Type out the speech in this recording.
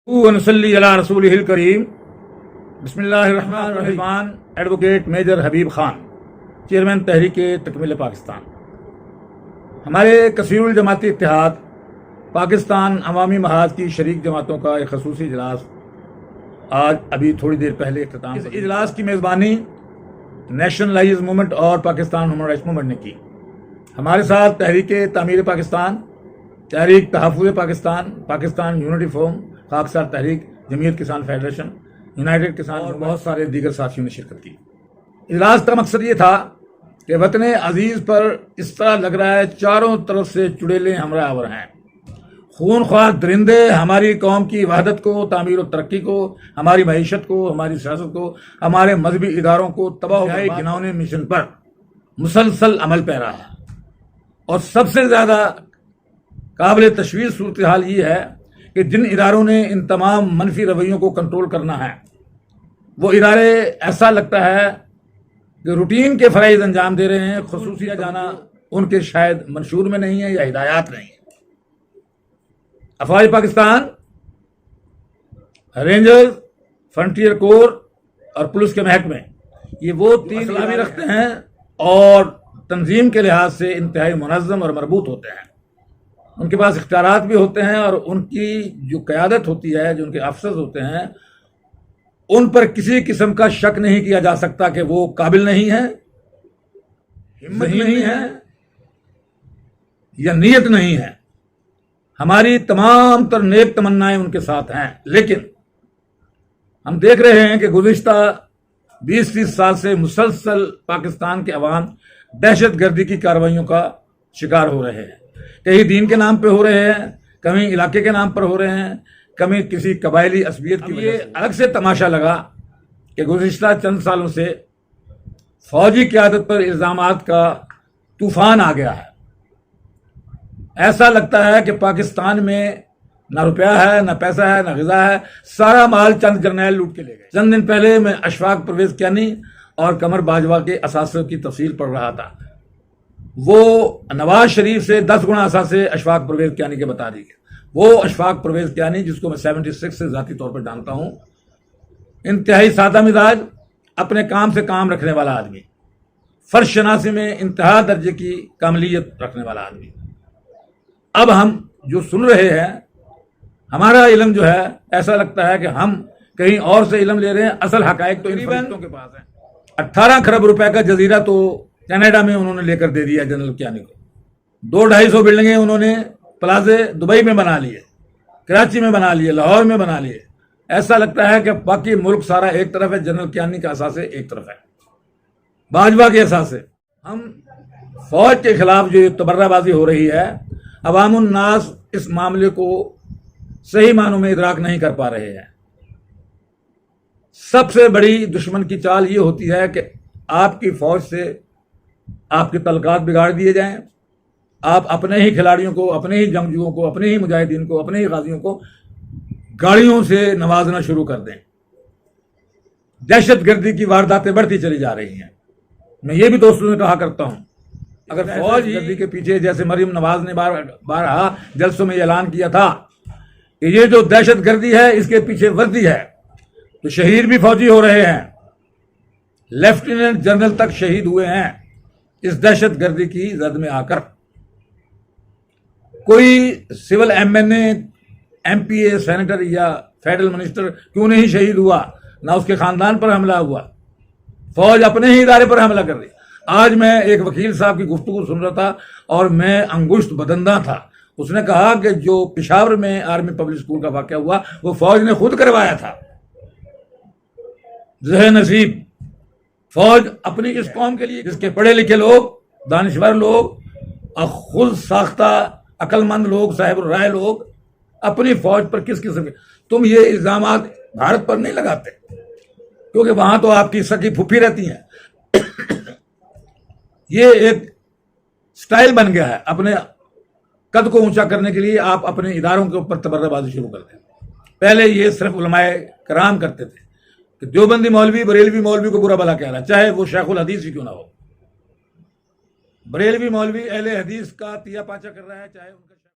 ونصلی علی رسولہ الکریم بسم اللہ الرحمن الرحیم. ایڈوکیٹ میجر حبیب خان، چیئرمین تحریک تکمیل پاکستان. ہمارے کثیر الجماعتی اتحاد پاکستان عوامی محاذ کی شریک جماعتوں کا ایک خصوصی اجلاس آج ابھی تھوڑی دیر پہلے اختتام. اس اجلاس کی میزبانی نیشنل لائز موومنٹ اور پاکستان ہیومن رائٹس موومنٹ نے کی. ہمارے ساتھ تحریک تعمیر پاکستان، تحریک تحفظ پاکستان، پاکستان یونٹی فورم، خاکسار تحریک، جمعیت کسان فیڈریشن، یونائیٹڈ کسان اور بہت سارے دیگر ساتھیوں نے شرکت کی. اجلاس کا مقصد یہ تھا کہ وطن عزیز پر اس طرح لگ رہا ہے چاروں طرف سے چڑیلیں ہمراہ آور ہیں. خون خوار درندے ہماری قوم کی وحدت کو، تعمیر و ترقی کو، ہماری معیشت کو، ہماری سیاست کو، ہمارے مذہبی اداروں کو تباہ و گھناؤنے مشن پر مسلسل عمل پیرا ہے. اور سب سے زیادہ قابل تشویش صورتحال یہ ہے کہ جن اداروں نے ان تمام منفی رویوں کو کنٹرول کرنا ہے، وہ ادارے ایسا لگتا ہے کہ روٹین کے فرائض انجام دے رہے ہیں. خصوصیہ جانا ان کے شاید منشور میں نہیں ہے یا ہدایات نہیں ہے. افواج پاکستان، رینجرز، فرنٹیئر کور اور پولیس کے محکمے، یہ وہ تین ادارے رکھتے ہیں اور تنظیم کے لحاظ سے انتہائی منظم اور مربوط ہوتے ہیں. ان کے پاس اختیارات بھی ہوتے ہیں اور ان کی جو قیادت ہوتی ہے، جو ان کے افسرز ہوتے ہیں، ان پر کسی قسم کا شک نہیں کیا جا سکتا کہ وہ قابل نہیں ہیں، ہمت نہیں ہے یا نیت نہیں ہے. ہماری تمام تر نیک تمنائیں ان کے ساتھ ہیں، لیکن ہم دیکھ رہے ہیں کہ گزشتہ 20-30 سال سے مسلسل پاکستان کے عوام دہشت گردی کی کارروائیوں کا شکار ہو رہے ہیں. کہیں دین کے نام پہ ہو رہے ہیں، کہیں علاقے کے نام پر ہو رہے ہیں، کہیں کسی قبائلی عصبیت کی وجہ سے. الگ سے تماشا لگا کہ گزشتہ چند سالوں سے فوجی قیادت پر الزامات کا طوفان آ گیا ہے. ایسا لگتا ہے کہ پاکستان میں نہ روپیہ ہے، نہ پیسہ ہے، نہ غذا ہے، سارا مال چند جرنیل لوٹ کے لے گئے. چند دن پہلے میں اشفاق پرویز کیانی اور قمر باجوہ کے اثاثوں کی تفصیل پڑھ رہا تھا. وہ نواز شریف سے 10 گنا اثاثے اشفاق پرویز کیانی کے بتا دی گئے. وہ اشفاق پرویز کیانی جس کو میں 76 سے ذاتی طور پر جانتا ہوں، انتہائی سادہ مزاج، اپنے کام سے کام رکھنے والا آدمی، فرش شناسی میں انتہا درجے کی کاملیت رکھنے والا آدمی. اب ہم جو سن رہے ہیں، ہمارا علم جو ہے ایسا لگتا ہے کہ ہم کہیں اور سے علم لے رہے ہیں. اصل حقائق تو ان فرشتوں کے پاس ہیں. 18 کھرب روپے کا جزیرہ تو کینیڈا میں انہوں نے لے کر دے دیا جنرل کیانی کو. 200-250 بلڈنگیں انہوں نے پلازے دبئی میں بنا لیے، کراچی میں بنا لیے، لاہور میں بنا لیے. ایسا لگتا ہے کہ باقی ملک سارا ایک طرف ہے، جنرل کیانی کا اثاثے ایک طرف ہے، باجوہ کے اثاثے. ہم فوج کے خلاف جو تبرہ بازی ہو رہی ہے، عوام الناس اس معاملے کو صحیح معنوں میں ادراک نہیں کر پا رہے ہیں. سب سے بڑی دشمن کی چال یہ ہوتی ہے کہ آپ کی فوج سے آپ کے تعلقات بگاڑ دیے جائیں، آپ اپنے ہی کھلاڑیوں کو، اپنے ہی جنگجوؤں کو، اپنے ہی مجاہدین کو، اپنے ہی غازیوں کو گاڑیوں سے نوازنا شروع کر دیں. دہشت گردی کی وارداتیں بڑھتی چلی جا رہی ہیں. میں یہ بھی دوستوں سے کہا کرتا ہوں، اگر فوج گردی کے پیچھے، جیسے مریم نواز نے بارہا جلسوں میں اعلان کیا تھا کہ یہ جو دہشت گردی ہے اس کے پیچھے وردی ہے، تو شہید بھی فوجی ہو رہے ہیں، لیفٹیننٹ جنرل تک شہید ہوئے ہیں اس دہشت گردی کی زد میں آ کر. کوئی سول ایم این اے، ایم پی اے، سینیٹر یا فیڈرل منسٹر کیوں نہیں شہید ہوا؟ نہ اس کے خاندان پر حملہ ہوا، فوج اپنے ہی ادارے پر حملہ کر رہی. آج میں ایک وکیل صاحب کی گفتگو سن رہا تھا اور میں انگشت بدندہ تھا. اس نے کہا کہ جو پشاور میں آرمی پبلک اسکول کا واقعہ ہوا وہ فوج نے خود کروایا تھا. ذہن نصیب فوج اپنی اس قوم کے لیے، جس کے پڑھے لکھے لوگ، دانشور لوگ اور خود ساختہ عقل مند لوگ، صاحب الرائے لوگ اپنی فوج پر کس قسم کے. تم یہ الزامات بھارت پر نہیں لگاتے کیونکہ وہاں تو آپ کی سکی پھوپھی رہتی ہیں. یہ ایک سٹائل بن گیا ہے. اپنے قد کو اونچا کرنے کے لیے آپ اپنے اداروں کے اوپر تبرہ بازی شروع کر دیں. پہلے یہ صرف علماء کرام کرتے تھے کہ دیوبندی مولوی بریلوی مولوی کو برا بھلا کہہ رہا ہے، چاہے وہ شیخ الحدیث ہی کیوں نہ ہو. بریلوی مولوی اہل حدیث کا تیا پاچا کر رہا ہے، چاہے ان کا